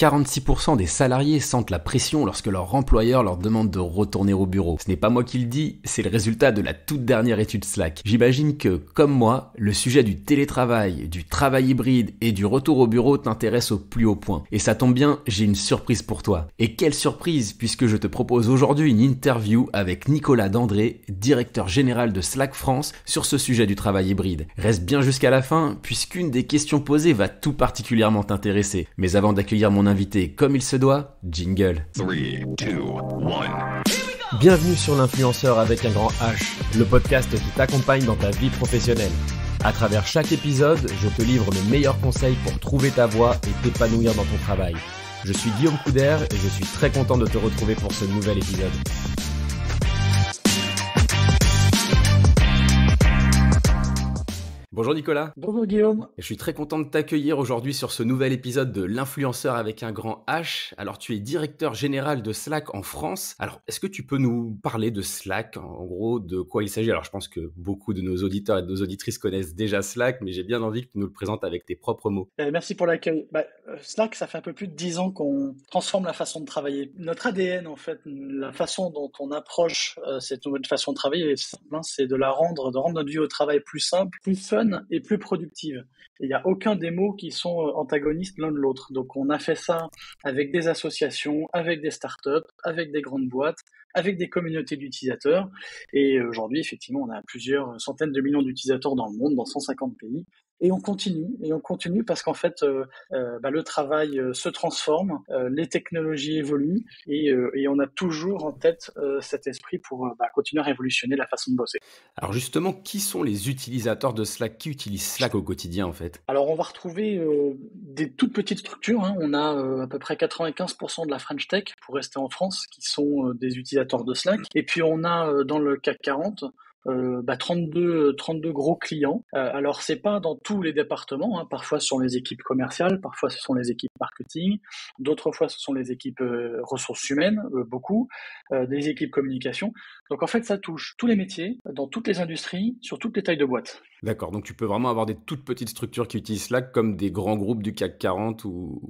46% des salariés sentent la pression lorsque leur employeur leur demande de retourner au bureau. Ce n'est pas moi qui le dis, c'est le résultat de la toute dernière étude Slack. J'imagine que, comme moi, le sujet du télétravail, du travail hybride et du retour au bureau t'intéresse au plus haut point. Et ça tombe bien, j'ai une surprise pour toi. Et quelle surprise, puisque je te propose aujourd'hui une interview avec Nicolas Dandré, directeur général de Slack France, sur ce sujet du travail hybride. Reste bien jusqu'à la fin, puisqu'une des questions posées va tout particulièrement t'intéresser. Mais avant d'accueillir mon invité comme il se doit, jingle. 3, 2, 1. Bienvenue sur l'influenceur avec un grand H, le podcast qui t'accompagne dans ta vie professionnelle. À travers chaque épisode, je te livre mes meilleurs conseils pour trouver ta voie et t'épanouir dans ton travail. Je suis Guillaume Couder et je suis très content de te retrouver pour ce nouvel épisode. Bonjour Nicolas. Bonjour Guillaume. Je suis très content de t'accueillir aujourd'hui sur ce nouvel épisode de l'influenceur avec un grand H. Alors tu es directeur général de Slack en France. Alors est-ce que tu peux nous parler de Slack, en gros de quoi il s'agit? Alors je pense que beaucoup de nos auditeurs et de nos auditrices connaissent déjà Slack, mais j'ai bien envie que tu nous le présentes avec tes propres mots. Merci pour l'accueil. Slack, ça fait un peu plus de 10 ans qu'on transforme la façon de travailler. Notre ADN, en fait, la façon dont on approche cette nouvelle façon de travailler, c'est de rendre notre vie au travail plus simple, plus fun et plus productive. Il n'y a aucun des mots qui sont antagonistes l'un de l'autre. Donc on a fait ça avec des associations, avec des startups, avec des grandes boîtes, avec des communautés d'utilisateurs. Et aujourd'hui, effectivement, on a plusieurs centaines de millions d'utilisateurs dans le monde, dans 150 pays. Et on continue parce qu'en fait, le travail se transforme, les technologies évoluent et on a toujours en tête cet esprit pour continuer à révolutionner la façon de bosser. Alors justement, qui sont les utilisateurs de Slack? Qui utilise Slack au quotidien en fait? Alors on va retrouver des toutes petites structures. On a à peu près 95% de la French Tech, pour rester en France, qui sont des utilisateurs de Slack. Et puis on a dans le CAC 40 32 gros clients. Alors c'est pas dans tous les départements, parfois ce sont les équipes commerciales, parfois ce sont les équipes marketing, d'autres fois ce sont les équipes ressources humaines, beaucoup, des équipes communication. Donc en fait ça touche tous les métiers, dans toutes les industries, sur toutes les tailles de boîtes. D'accord, donc tu peux vraiment avoir des toutes petites structures qui utilisent Slack comme des grands groupes du CAC 40 ou...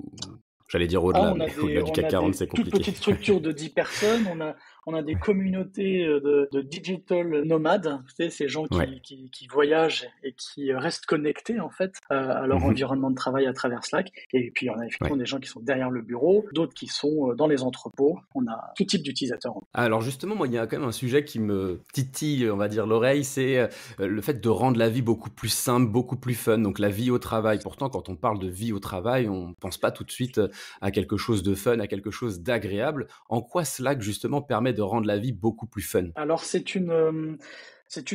J'allais dire au-delà, mais au-delà du CAC 40, c'est compliqué. Toutes petites structures de 10 personnes, on a des communautés de digital nomades, tu sais, ces gens qui voyagent et qui restent connectés en fait à leur environnement de travail à travers Slack. Et puis on a effectivement des gens qui sont derrière le bureau, d'autres qui sont dans les entrepôts. On a tout type d'utilisateurs. Alors justement, moi, il y a quand même un sujet qui me titille, on va dire, l'oreille, c'est le fait de rendre la vie beaucoup plus simple, beaucoup plus fun. Donc la vie au travail. Pourtant, quand on parle de vie au travail, on pense pas tout de suite à quelque chose de fun, à quelque chose d'agréable. En quoi Slack justement permet de rendre la vie beaucoup plus fun? Alors c'est une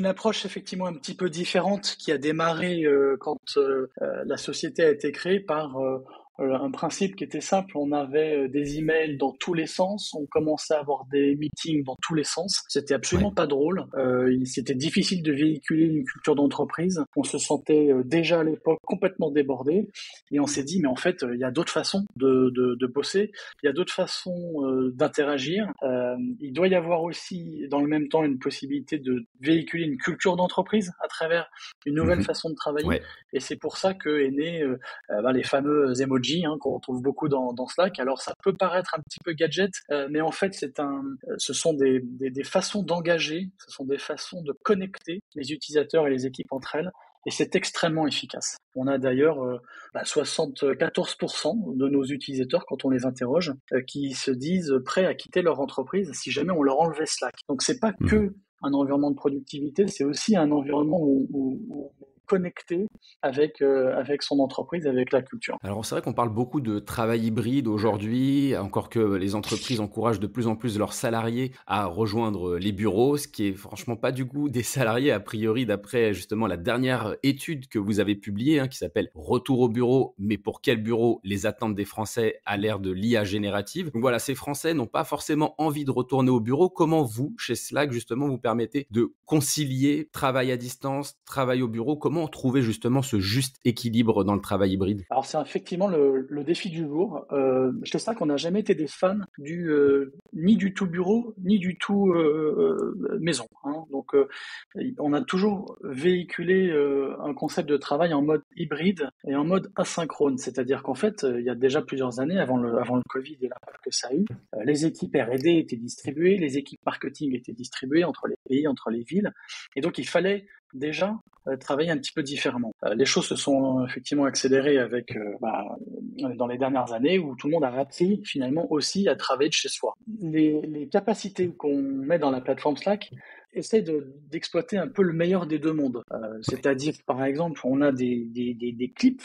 approche effectivement un petit peu différente qui a démarré quand la société a été créée par un principe qui était simple. On avait des emails dans tous les sens, on commençait à avoir des meetings dans tous les sens. C'était absolument pas drôle. C'était difficile de véhiculer une culture d'entreprise. On se sentait déjà à l'époque complètement débordé et on s'est dit mais en fait il y a d'autres façons de bosser, il y a d'autres façons d'interagir. Il doit y avoir aussi dans le même temps une possibilité de véhiculer une culture d'entreprise à travers une nouvelle façon de travailler. Et c'est pour ça que est né les fameux emojis qu'on retrouve beaucoup dans Slack. Alors ça peut paraître un petit peu gadget, mais en fait ce sont des façons d'engager, ce sont des façons de connecter les utilisateurs et les équipes entre elles. Et c'est extrêmement efficace. On a d'ailleurs 74% de nos utilisateurs, quand on les interroge, qui se disent prêts à quitter leur entreprise si jamais on leur enlevait Slack. Donc c'est pas que un environnement de productivité, c'est aussi un environnement où connecté avec son entreprise, avec la culture. Alors c'est vrai qu'on parle beaucoup de travail hybride aujourd'hui, encore que les entreprises encouragent de plus en plus leurs salariés à rejoindre les bureaux, ce qui est franchement pas du goût des salariés a priori d'après justement la dernière étude que vous avez publiée qui s'appelle Retour au bureau, mais pour quel bureau? Les attentes des Français à l'ère de l'IA générative. Donc voilà, ces Français n'ont pas forcément envie de retourner au bureau. Comment vous, chez Slack, justement, vous permettez de concilier travail à distance, travail au bureau? Comment comment trouver justement ce juste équilibre dans le travail hybride? Alors c'est effectivement le défi du jour. Je t'explique qu'on n'a jamais été des fans ni du tout bureau, ni du tout maison, hein. Donc on a toujours véhiculé un concept de travail en mode hybride et en mode asynchrone. C'est-à-dire qu'en fait, il y a déjà plusieurs années, avant le Covid et l'impact que ça a eu, les équipes R&D étaient distribuées, les équipes marketing étaient distribuées entre les pays, entre les villes. Et donc il fallait déjà travailler un petit peu différemment. Les choses se sont effectivement accélérées dans les dernières années où tout le monde a appris finalement aussi à travailler de chez soi. Les capacités qu'on met dans la plateforme Slack essaient d'exploiter un peu le meilleur des deux mondes. C'est-à-dire, par exemple, on a des clips,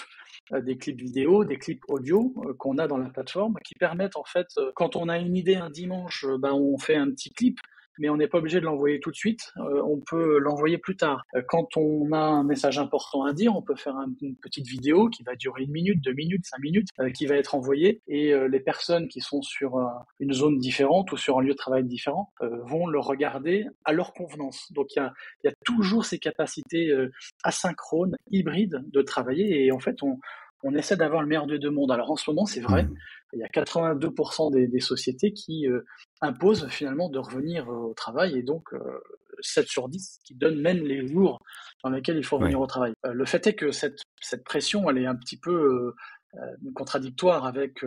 des clips vidéo, des clips audio qu'on a dans la plateforme qui permettent en fait, quand on a une idée un dimanche, on fait un petit clip, mais on n'est pas obligé de l'envoyer tout de suite, on peut l'envoyer plus tard. Quand on a un message important à dire, on peut faire une petite vidéo qui va durer 1 minute, 2 minutes, 5 minutes, qui va être envoyée, et les personnes qui sont sur une zone différente ou sur un lieu de travail différent vont le regarder à leur convenance. Donc il y a toujours ces capacités asynchrones, hybrides de travailler, et en fait on essaie d'avoir le meilleur des deux mondes. Alors en ce moment, c'est vrai, il y a 82% des sociétés qui imposent finalement de revenir au travail, et donc 7 sur 10 qui donnent même les jours dans lesquels il faut revenir au travail. Le fait est que cette pression, elle est un petit peu contradictoire avec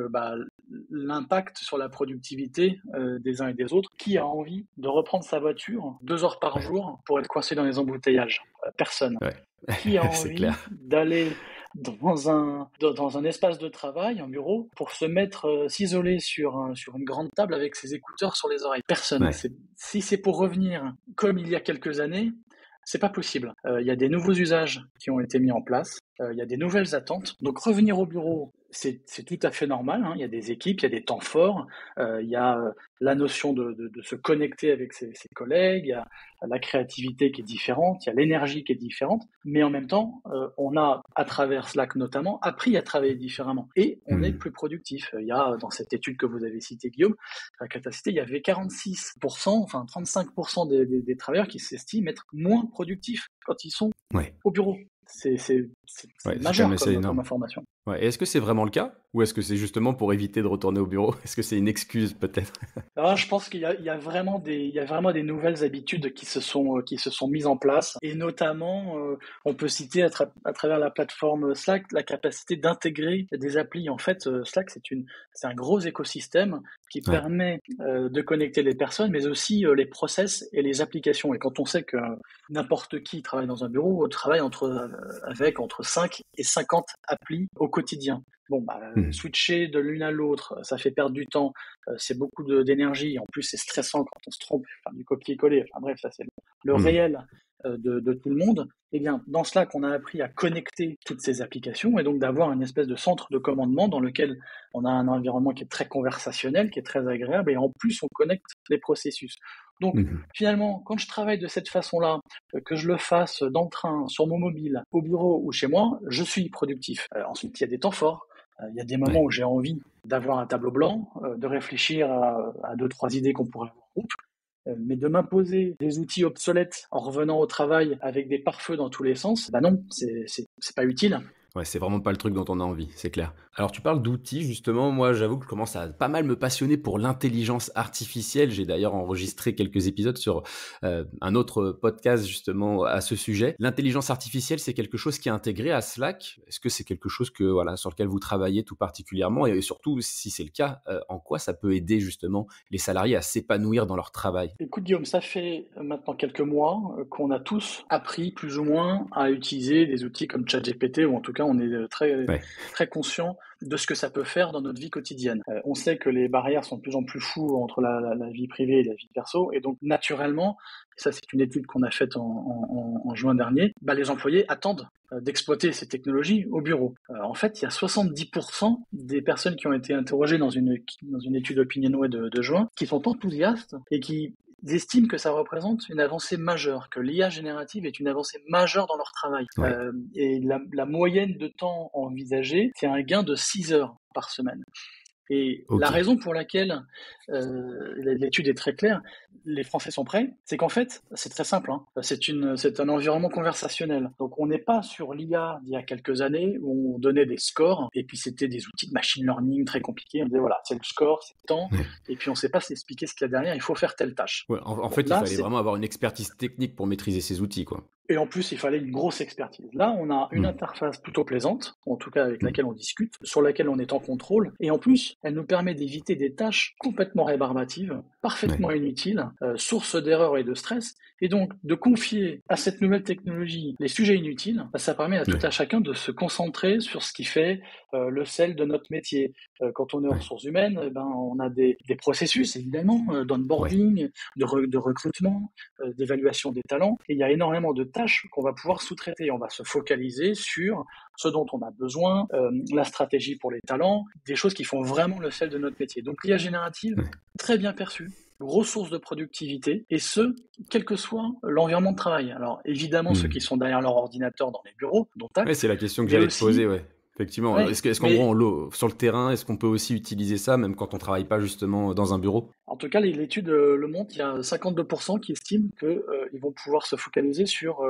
l'impact sur la productivité des uns et des autres. Qui a envie de reprendre sa voiture 2 heures par jour pour être coincé dans les embouteillages? Personne. Qui a envie d'aller dans un espace de travail, un bureau, pour se mettre, s'isoler sur une grande table avec ses écouteurs sur les oreilles? Personne. Si c'est pour revenir comme il y a quelques années, c'est pas possible. Il y a des nouveaux usages qui ont été mis en place. Il y a des nouvelles attentes. Donc revenir au bureau, c'est tout à fait normal, hein. Il y a des équipes, il y a des temps forts, il y a la notion de se connecter avec ses collègues, il y a la créativité qui est différente, il y a l'énergie qui est différente, mais en même temps, on a, à travers Slack notamment, appris à travailler différemment, et on est plus productif. Il y a, dans cette étude que vous avez citée, Guillaume, la capacité, il y avait 46%, enfin 35% des travailleurs qui s'estiment être moins productifs quand ils sont au bureau. C'est majeur comme information. Et est-ce que c'est vraiment le cas, ou est-ce que c'est justement pour éviter de retourner au bureau? Est-ce que c'est une excuse peut-être? Alors, je pense qu'il y a vraiment des nouvelles habitudes qui se sont mises en place, et notamment on peut citer à travers la plateforme Slack la capacité d'intégrer des applis. En fait, Slack c'est un gros écosystème qui permet de connecter les personnes, mais aussi les process et les applications. Et quand on sait que n'importe qui travaille dans un bureau, travaille avec entre 5 et 50 applis au quotidien. Switcher de l'une à l'autre, ça fait perdre du temps, c'est beaucoup d'énergie, en plus c'est stressant quand on se trompe, faire du copier-coller, enfin bref, ça c'est le réel de tout le monde. Eh bien, dans Slack, on a appris à connecter toutes ces applications, et donc d'avoir une espèce de centre de commandement dans lequel on a un environnement qui est très conversationnel, qui est très agréable, et en plus on connecte les processus. Donc finalement, quand je travaille de cette façon-là, que je le fasse dans le train, sur mon mobile, au bureau ou chez moi, je suis productif. Ensuite, il y a des temps forts. Il y a des moments où j'ai envie d'avoir un tableau blanc, de réfléchir à 2-3 idées qu'on pourrait avoir en groupe. Mais de m'imposer des outils obsolètes en revenant au travail avec des pare-feux dans tous les sens, non, c'est pas utile. Ouais, c'est vraiment pas le truc dont on a envie, c'est clair. Alors tu parles d'outils, justement, moi j'avoue que je commence à pas mal me passionner pour l'intelligence artificielle. J'ai d'ailleurs enregistré quelques épisodes sur un autre podcast justement à ce sujet. L'intelligence artificielle, c'est quelque chose qui est intégré à Slack. Est-ce que c'est quelque chose sur lequel vous travaillez tout particulièrement, et surtout, si c'est le cas, en quoi ça peut aider justement les salariés à s'épanouir dans leur travail? Écoute Guillaume, ça fait maintenant quelques mois qu'on a tous appris plus ou moins à utiliser des outils comme ChatGPT, ou en tout cas on est très conscient de ce que ça peut faire dans notre vie quotidienne. On sait que les barrières sont de plus en plus floues entre la vie privée et la vie perso, et donc naturellement, ça c'est une étude qu'on a faite en juin dernier, les employés attendent d'exploiter ces technologies au bureau. En fait, il y a 70% des personnes qui ont été interrogées dans une étude Opinionway de juin qui sont enthousiastes et qui estiment que ça représente une avancée majeure, que l'IA générative est une avancée majeure dans leur travail. Et la moyenne de temps envisagée, c'est un gain de 6 heures par semaine. Et Ok. la raison pour laquelle l'étude est très claire, les Français sont prêts, c'est qu'en fait, c'est très simple, hein. C'est un environnement conversationnel. Donc, on n'est pas sur l'IA d'il y a quelques années où on donnait des scores et puis c'était des outils de machine learning très compliqués. On disait voilà, c'est le score, c'est tant, Ouais. et puis on ne sait pas s'expliquer ce qu'il y a derrière, il faut faire telle tâche. Ouais, en Bon, fait, il là, fallait vraiment avoir une expertise technique pour maîtriser ces outils, quoi. et en plus, il fallait une grosse expertise. Là, on a une Hmm. interface plutôt plaisante, en tout cas avec Hmm. laquelle on discute, sur laquelle on est en contrôle. Et en plus, elle nous permet d'éviter des tâches complètement rébarbatives, parfaitement inutiles, source d'erreurs et de stress. Et donc, de confier à cette nouvelle technologie les sujets inutiles, ça permet à tout Ouais. à chacun de se concentrer sur ce qui fait le sel de notre métier. Quand on est en Ouais. ressources humaines, on a des processus, évidemment, d'onboarding, de recrutement, d'évaluation des talents. Et il y a énormément de tâches qu'on va pouvoir sous-traiter. On va se focaliser sur ce dont on a besoin, la stratégie pour les talents, des choses qui font vraiment le sel de notre métier. Donc l'IA générative, Ouais. très bien perçue, grosse source de productivité, et ce, quel que soit l'environnement de travail. Alors évidemment, ceux qui sont derrière leur ordinateur dans les bureaux, dont acte, Ouais, c'est la question que mais j'allais te aussi, poser, ouais. Effectivement. ouais, Est-ce qu'en mais gros, sur le terrain, est-ce qu'on peut aussi utiliser ça, même quand on travaille pas justement dans un bureau? en tout cas, l'étude le montre, il y a 52% qui estiment qu'ils vont pouvoir se focaliser sur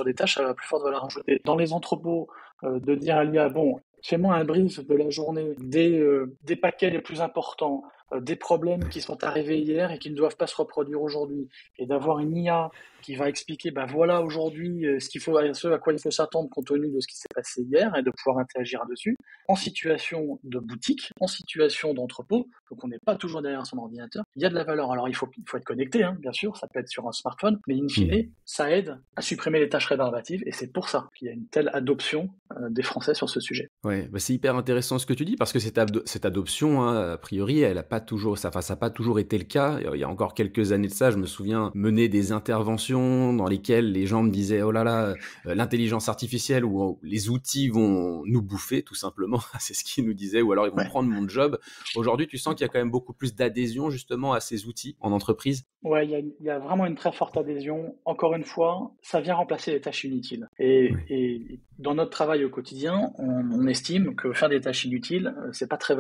des tâches à plus forte valeur ajoutée. Dans les entrepôts, de dire à l'IA, bon, fais-moi un brief de la journée des paquets les plus importants, des problèmes qui sont arrivés hier et qui ne doivent pas se reproduire aujourd'hui, et d'avoir une IA qui va expliquer, voilà aujourd'hui ce à quoi il faut s'attendre compte tenu de ce qui s'est passé hier et de pouvoir interagir dessus, en situation de boutique, en situation d'entrepôt, donc on n'est pas toujours derrière son ordinateur, il y a de la valeur. Alors il faut être connecté, hein, bien sûr, ça peut être sur un smartphone, mais in fine, ça aide à supprimer les tâches rébarbatives, et c'est pour ça qu'il y a une telle adoption des Français sur ce sujet. Ouais, c'est hyper intéressant ce que tu dis parce que cette adoption, hein, a priori, elle a pas toujours, ça a pas toujours été le cas. Il y a encore quelques années de ça, je me souviens mener des interventions dans lesquelles les gens me disaient oh là là, l'intelligence artificielle ou les outils vont nous bouffer tout simplement. C'est ce qu'ils nous disaient, ou alors ils vont Ouais. prendre mon job. Aujourd'hui, tu sens qu'il y a quand même beaucoup plus d'adhésion justement à ces outils en entreprise. Ouais, il y a vraiment une très forte adhésion. Encore une fois, ça vient remplacer les tâches inutiles. Et dans notre travail au quotidien, on estime que faire des tâches inutiles, c'est pas très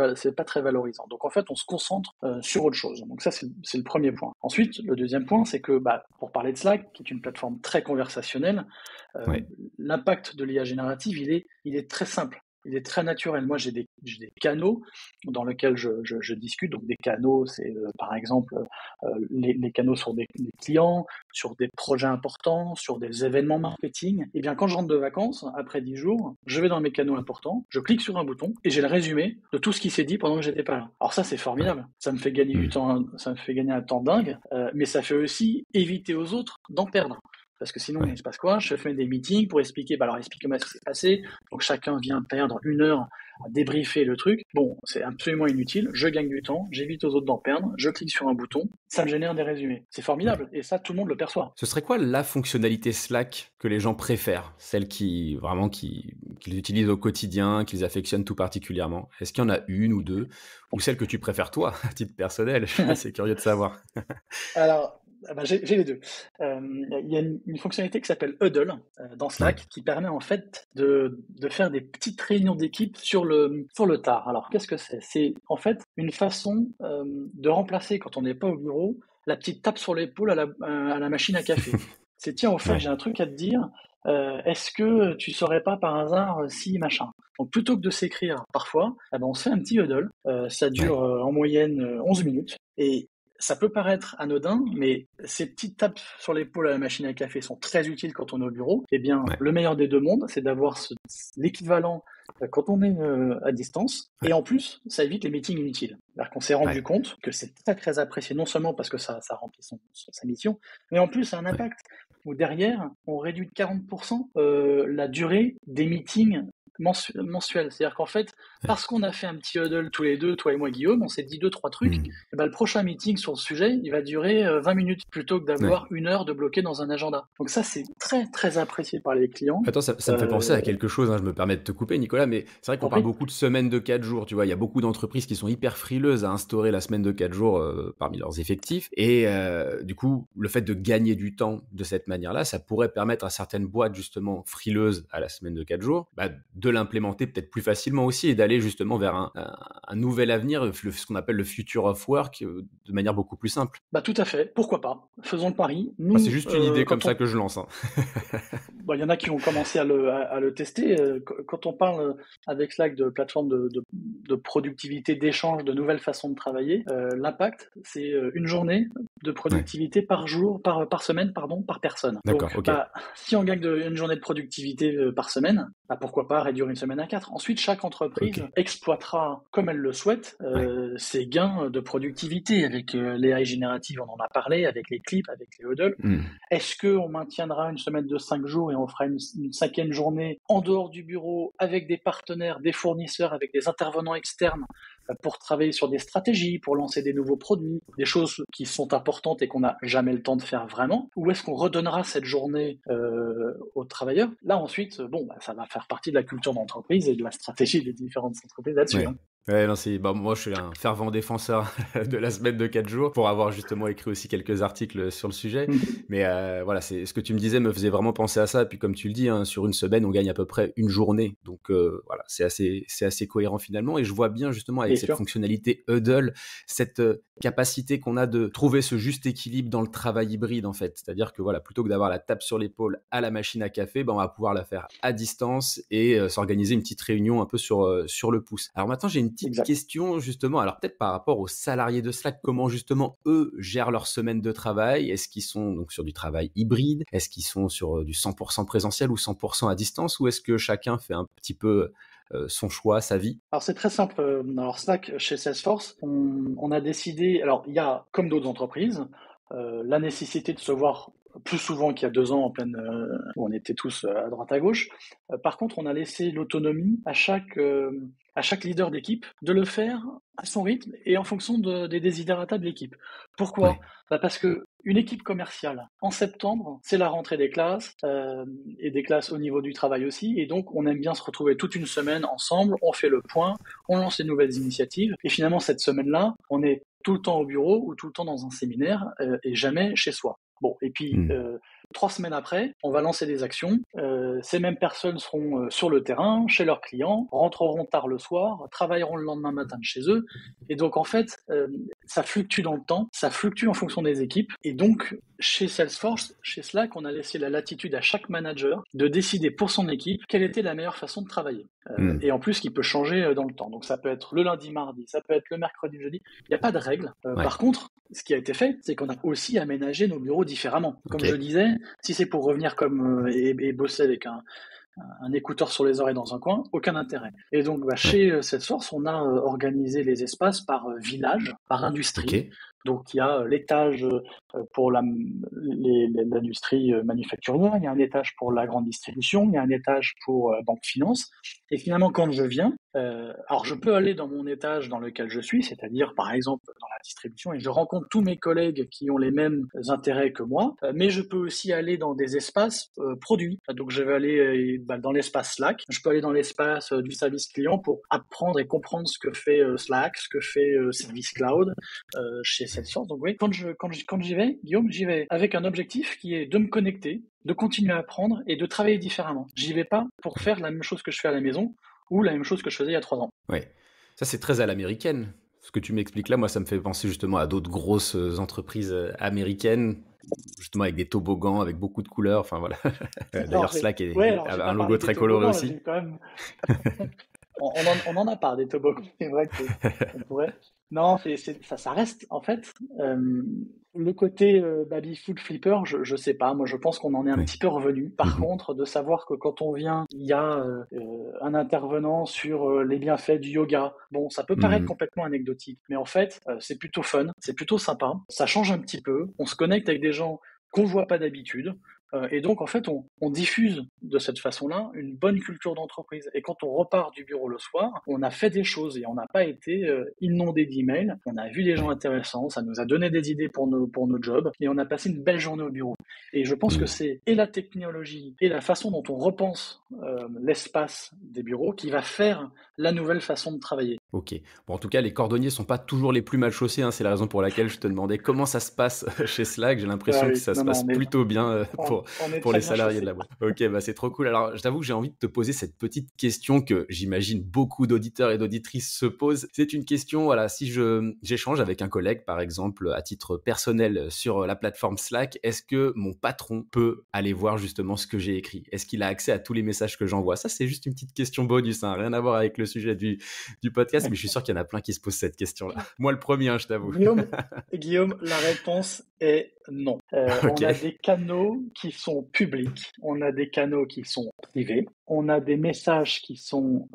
valorisant. Donc en fait, on se concentre sur autre chose. Donc ça, c'est le premier point. Ensuite, le deuxième point, c'est que pour parler de Slack, qui est une plateforme très conversationnelle, l'impact de l'IA générative, il est très simple. Il est très naturel. Moi, j'ai des canaux dans lesquels je discute. Donc, des canaux, c'est par exemple les canaux sur des clients, sur des projets importants, sur des événements marketing. Et bien, quand je rentre de vacances, après 10 jours, je vais dans mes canaux importants, je clique sur un bouton et j'ai le résumé de tout ce qui s'est dit pendant que j'étais pas là. Alors ça, c'est formidable. Ça me fait gagner du temps, ça me fait gagner un temps dingue, mais ça fait aussi éviter aux autres d'en perdre. Parce que sinon, il se passe quoi? Je fais des meetings pour expliquer, alors expliquez-moi ce qui s'est passé. Donc chacun vient perdre 1 heure à débriefer le truc. Bon, c'est absolument inutile. Je gagne du temps, j'évite aux autres d'en perdre. Je clique sur un bouton, ça me génère des résumés. C'est formidable. Et ça, tout le monde le perçoit. Ce serait quoi la fonctionnalité Slack que les gens préfèrent? Celle qu'ils utilisent au quotidien, qu'ils affectionnent tout particulièrement? Est-ce qu'il y en a une ou deux? Ou celle que tu préfères toi, à titre personnel? Je suis assez curieux de savoir. Alors, j'ai les deux. Il y a une fonctionnalité qui s'appelle Huddle dans Slack qui permet en fait de faire des petites réunions d'équipe sur le tard. Alors, qu'est-ce que c'est? C'est en fait une façon de remplacer, quand on n'est pas au bureau, la petite tape sur l'épaule à la machine à café. C'est tiens, au fait, j'ai un truc à te dire. Est-ce que tu saurais pas par hasard si machin? Donc plutôt que de s'écrire parfois, on se fait un petit huddle. Ça dure en moyenne 11 minutes. Et ça peut paraître anodin, mais ces petites tapes sur l'épaule à la machine à café sont très utiles quand on est au bureau. Eh bien, le meilleur des deux mondes, c'est d'avoir l'équivalent quand on est à distance. Et en plus, ça évite les meetings inutiles. C'est-à-dire qu'on s'est rendu compte que c'est très très apprécié, non seulement parce que ça remplit sa mission, mais en plus ça a un impact où derrière, on réduit de 40% la durée des meetings mensuel. C'est-à-dire qu'en fait, parce qu'on a fait un petit huddle tous les deux, toi et moi Guillaume, on s'est dit 2-3 trucs, et le prochain meeting sur le sujet, il va durer 20 minutes plutôt que d'avoir 1 heure de bloqué dans un agenda. Donc ça, c'est très très apprécié par les clients. Attends, ça me fait penser à quelque chose, hein, je me permets de te couper Nicolas, mais c'est vrai qu'on parle beaucoup de semaines de 4 jours, tu vois, il y a beaucoup d'entreprises qui sont hyper frileuses à instaurer la semaine de 4 jours parmi leurs effectifs, et du coup, le fait de gagner du temps de cette manière-là, ça pourrait permettre à certaines boîtes justement frileuses à la semaine de 4 jours, de l'implémenter peut-être plus facilement aussi et d'aller justement vers un nouvel avenir, ce qu'on appelle le future of work, de manière beaucoup plus simple. Bah, tout à fait. Pourquoi pas? Faisons le pari. Moi, c'est juste une idée comme ça que je lance. Hein. Bon, il y en a qui ont commencé à le tester. Quand on parle avec Slack de plateforme de productivité, d'échange, de nouvelles façons de travailler, l'impact, c'est une journée de productivité par jour, par semaine, pardon, par personne. D'accord, Donc, ok. si on gagne une journée de productivité par semaine, pourquoi pas réduire une semaine à 4. Ensuite, chaque entreprise exploitera, comme elle le souhaite, ses gains de productivité avec l'AI générative, on en a parlé, avec les clips, avec les huddles. Est-ce qu'on maintiendra une semaine de 5 jours et on fera une 5e journée en dehors du bureau avec des partenaires, des fournisseurs, avec des intervenants externes pour travailler sur des stratégies, pour lancer des nouveaux produits, des choses qui sont importantes et qu'on n'a jamais le temps de faire vraiment? Ou est-ce qu'on redonnera cette journée aux travailleurs? Là, ensuite, ça va faire partie de la culture d'entreprise et de la stratégie des différentes entreprises là-dessus. Ouais. Ouais, non, moi, je suis un fervent défenseur de la semaine de 4 jours pour avoir justement écrit aussi quelques articles sur le sujet. Mais voilà, c'est ce que tu me disais me faisait vraiment penser à ça. Et puis comme tu le dis, hein, sur une semaine, on gagne à peu près une journée. Donc voilà, c'est assez cohérent finalement. Et je vois bien justement avec cette fonctionnalité Huddle, cette capacité qu'on a de trouver ce juste équilibre dans le travail hybride en fait. C'est-à-dire que voilà, plutôt que d'avoir la tape sur l'épaule à la machine à café, on va pouvoir la faire à distance et s'organiser une petite réunion un peu sur le pouce. Alors maintenant, j'ai une petite question justement, alors peut-être par rapport aux salariés de Slack, comment justement eux gèrent leur semaine de travail? Est-ce qu'ils sont donc sur du travail hybride? Est-ce qu'ils sont sur du 100% présentiel ou 100% à distance? Ou est-ce que chacun fait un petit peu son choix, sa vie? Alors c'est très simple. Alors Slack, chez Salesforce, on a décidé, alors il y a comme d'autres entreprises, la nécessité de se voir plus souvent qu'il y a 2 ans en pleine où on était tous à droite à gauche. Par contre, on a laissé l'autonomie à chaque leader d'équipe de le faire à son rythme et en fonction des desiderata de l'équipe. Pourquoi? Parce que une équipe commerciale, en septembre, c'est la rentrée des classes et des classes au niveau du travail aussi. Et donc, on aime bien se retrouver toute une semaine ensemble, on fait le point, on lance des nouvelles initiatives. Et finalement, cette semaine-là, on est tout le temps au bureau ou tout le temps dans un séminaire et jamais chez soi. Bon, et puis 3 semaines après, on va lancer des actions. Ces mêmes personnes seront sur le terrain, chez leurs clients, rentreront tard le soir, travailleront le lendemain matin de chez eux. Et donc, en fait, ça fluctue dans le temps, ça fluctue en fonction des équipes. Et donc, chez Salesforce, chez Slack, on a laissé la latitude à chaque manager de décider pour son équipe quelle était la meilleure façon de travailler. Et en plus, qui peut changer dans le temps. Donc, ça peut être le lundi, mardi, ça peut être le mercredi, jeudi. Il n'y a pas de règle. Par contre, ce qui a été fait, c'est qu'on a aussi aménagé nos bureaux différemment. Comme je disais, si c'est pour revenir et bosser avec un écouteur sur les oreilles dans un coin, aucun intérêt. Et donc, chez Salesforce, on a organisé les espaces par village, par industrie. Donc, il y a l'étage pour l'industrie manufacturière, il y a un étage pour la grande distribution, il y a un étage pour banque finance. Et finalement, quand je viens, alors je peux aller dans mon étage dans lequel je suis, c'est-à-dire par exemple dans la distribution, et je rencontre tous mes collègues qui ont les mêmes intérêts que moi, mais je peux aussi aller dans des espaces produits. Donc je vais aller dans l'espace Slack, je peux aller dans l'espace du service client pour apprendre et comprendre ce que fait Slack, ce que fait Service Cloud chez Salesforce. Donc oui, quand j'y vais, Guillaume, j'y vais avec un objectif qui est de me connecter, de continuer à apprendre et de travailler différemment. J'y vais pas pour faire la même chose que je fais à la maison ou la même chose que je faisais il y a 3 ans. Oui, ça c'est très à l'américaine. Ce que tu m'expliques là, moi ça me fait penser justement à d'autres grosses entreprises américaines, justement avec des toboggans, avec beaucoup de couleurs, enfin voilà. D'ailleurs Slack a un logo très coloré aussi. On en a pas des toboggans, c'est vrai qu'on pourrait. Non, ça reste en fait le côté baby-foot flipper, je sais pas. Moi, je pense qu'on en est un petit peu revenu. Par contre, de savoir que quand on vient, il y a un intervenant sur les bienfaits du yoga. Bon, ça peut paraître complètement anecdotique, mais en fait, c'est plutôt fun, c'est plutôt sympa. Ça change un petit peu. On se connecte avec des gens qu'on voit pas d'habitude. Et donc, en fait, on diffuse de cette façon-là une bonne culture d'entreprise. Et quand on repart du bureau le soir, on a fait des choses et on n'a pas été inondé d'emails. On a vu des gens intéressants, ça nous a donné des idées pour nos jobs et on a passé une belle journée au bureau. Et je pense que c'est et la technologie et la façon dont on repense l'espace des bureaux qui va faire la nouvelle façon de travailler. Ok. Bon, en tout cas, les cordonniers sont pas toujours les plus mal chaussés, hein. C'est la raison pour laquelle je te demandais comment ça se passe chez Slack. J'ai l'impression que ça se passe plutôt bien pour les salariés de la boîte. Ok, bah c'est trop cool. Alors, je t'avoue que j'ai envie de te poser cette petite question que j'imagine beaucoup d'auditeurs et d'auditrices se posent. C'est une question, voilà, si j'échange avec un collègue, par exemple, à titre personnel sur la plateforme Slack, est-ce que mon patron peut aller voir justement ce que j'ai écrit? Est-ce qu'il a accès à tous les messages que j'envoie? Ça, c'est juste une petite question bonus, hein, rien à voir avec le sujet du podcast. Mais je suis sûr qu'il y en a plein qui se posent cette question-là. Moi, le premier, hein, je t'avoue. Guillaume, la réponse est non. Okay. On a des canaux qui sont publics, on a des canaux qui sont privés, on a des messages qui sont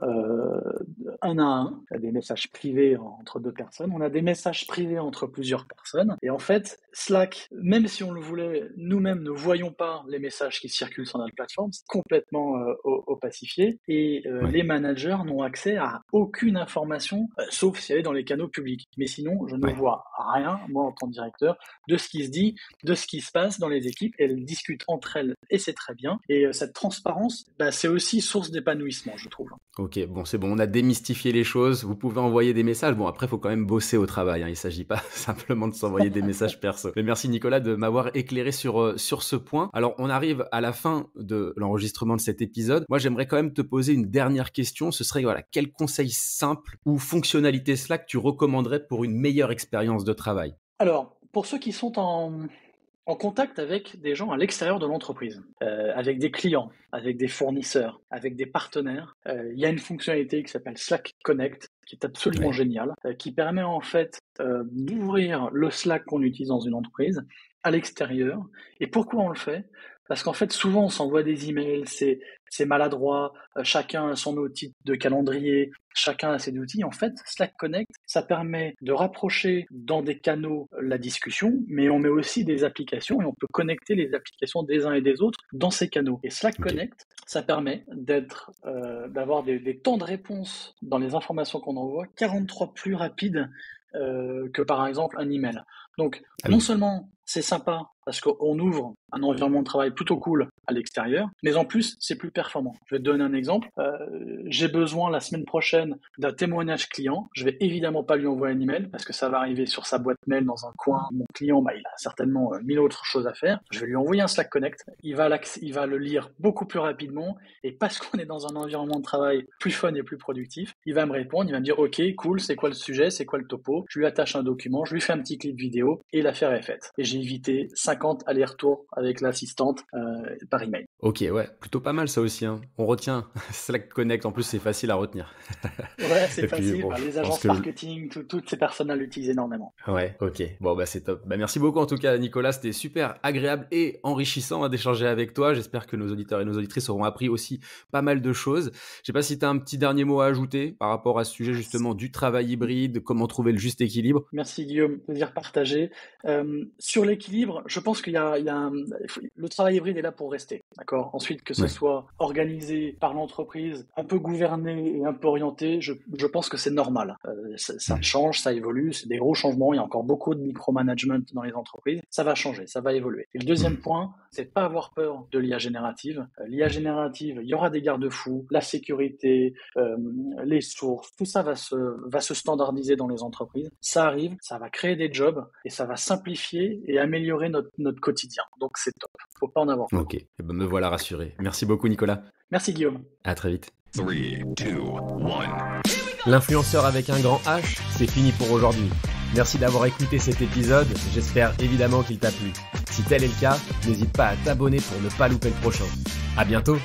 un à un, des messages privés entre deux personnes, on a des messages privés entre plusieurs personnes. Et en fait, Slack, même si on le voulait, nous-mêmes ne voyons pas les messages qui circulent sur notre plateforme, c'est complètement opacifié. Et les managers n'ont accès à aucune information, sauf si elle est dans les canaux publics. Mais sinon, je ne vois rien, moi en tant que directeur, de ce qui se dit, de ce qui se passe dans les équipes. Elles discutent entre elles et c'est très bien. Et cette transparence, c'est aussi source d'épanouissement, je trouve. Ok, bon, c'est bon, on a démystifié les choses. Vous pouvez envoyer des messages. Bon, après, il faut quand même bosser au travail, hein. Il ne s'agit pas simplement de s'envoyer des messages perso. Mais merci Nicolas de m'avoir éclairé sur ce point. Alors, on arrive à la fin de l'enregistrement de cet épisode. Moi, j'aimerais quand même te poser une dernière question. Ce serait, voilà, quel conseil simple ou fonctionnalité Slack tu recommanderais pour une meilleure expérience de travail? Alors, pour ceux qui sont en contact avec des gens à l'extérieur de l'entreprise, avec des clients, avec des fournisseurs, avec des partenaires, il y a une fonctionnalité qui s'appelle Slack Connect, qui est absolument géniale, qui permet en fait d'ouvrir le Slack qu'on utilise dans une entreprise à l'extérieur. Et pourquoi on le fait ? Parce qu'en fait, souvent, on s'envoie des emails, c'est maladroit, chacun a son outil de calendrier, chacun a ses outils. En fait, Slack Connect, ça permet de rapprocher dans des canaux la discussion, mais on met aussi des applications et on peut connecter les applications des uns et des autres dans ces canaux. Et Slack Connect, ça permet d'avoir des temps de réponse dans les informations qu'on envoie 43 plus rapides que par exemple un email. Donc, non seulement c'est sympa parce qu'on ouvre un environnement de travail plutôt cool à l'extérieur, mais en plus, c'est plus performant. Je vais te donner un exemple. J'ai besoin la semaine prochaine d'un témoignage client. Je vais évidemment pas lui envoyer un email parce que ça va arriver sur sa boîte mail dans un coin. Mon client, il a certainement 1000 autres choses à faire. Je vais lui envoyer un Slack Connect. Il va le lire beaucoup plus rapidement et parce qu'on est dans un environnement de travail plus fun et plus productif, il va me répondre, il va me dire « Ok, cool, c'est quoi le sujet, c'est quoi le topo ?» Je lui attache un document, je lui fais un petit clip vidéo et l'affaire est faite. Et j'ai évité 50 allers-retours avec l'assistante par email. Ok, ouais, plutôt pas mal ça aussi, hein. On retient Slack Connect, en plus c'est facile à retenir. Ouais, c'est facile, les agences marketing, toutes ces personnes l'utilisent énormément. Ouais, ok, bon c'est top. Merci beaucoup en tout cas Nicolas, c'était super agréable et enrichissant d'échanger avec toi. J'espère que nos auditeurs et nos auditrices auront appris aussi pas mal de choses. Je sais pas si tu as un petit dernier mot à ajouter par rapport à ce sujet justement du travail hybride, comment trouver le juste équilibre. Merci Guillaume, plaisir partagé. Sur l'équilibre, je pense qu'il y a le travail hybride est là pour rester, d'accord. Ensuite, que ce soit organisé par l'entreprise, un peu gouverné et un peu orienté, je pense que c'est normal. Ça change, ça évolue, c'est des gros changements. Il y a encore beaucoup de micromanagement dans les entreprises. Ça va changer, ça va évoluer. Et le deuxième point, c'est de pas avoir peur de l'IA générative. L'IA générative, il y aura des garde-fous, la sécurité, les sources, tout ça va se standardiser dans les entreprises. Ça arrive, ça va créer des jobs et ça va simplifier et améliorer notre quotidien. Donc c'est top. Faut pas en avoir peur. Ok, me voilà rassuré. Merci beaucoup Nicolas. Merci Guillaume. À très vite. 3, 2, 1. L'influenceur avec un grand H, c'est fini pour aujourd'hui. Merci d'avoir écouté cet épisode, j'espère évidemment qu'il t'a plu. Si tel est le cas, n'hésite pas à t'abonner pour ne pas louper le prochain. À bientôt.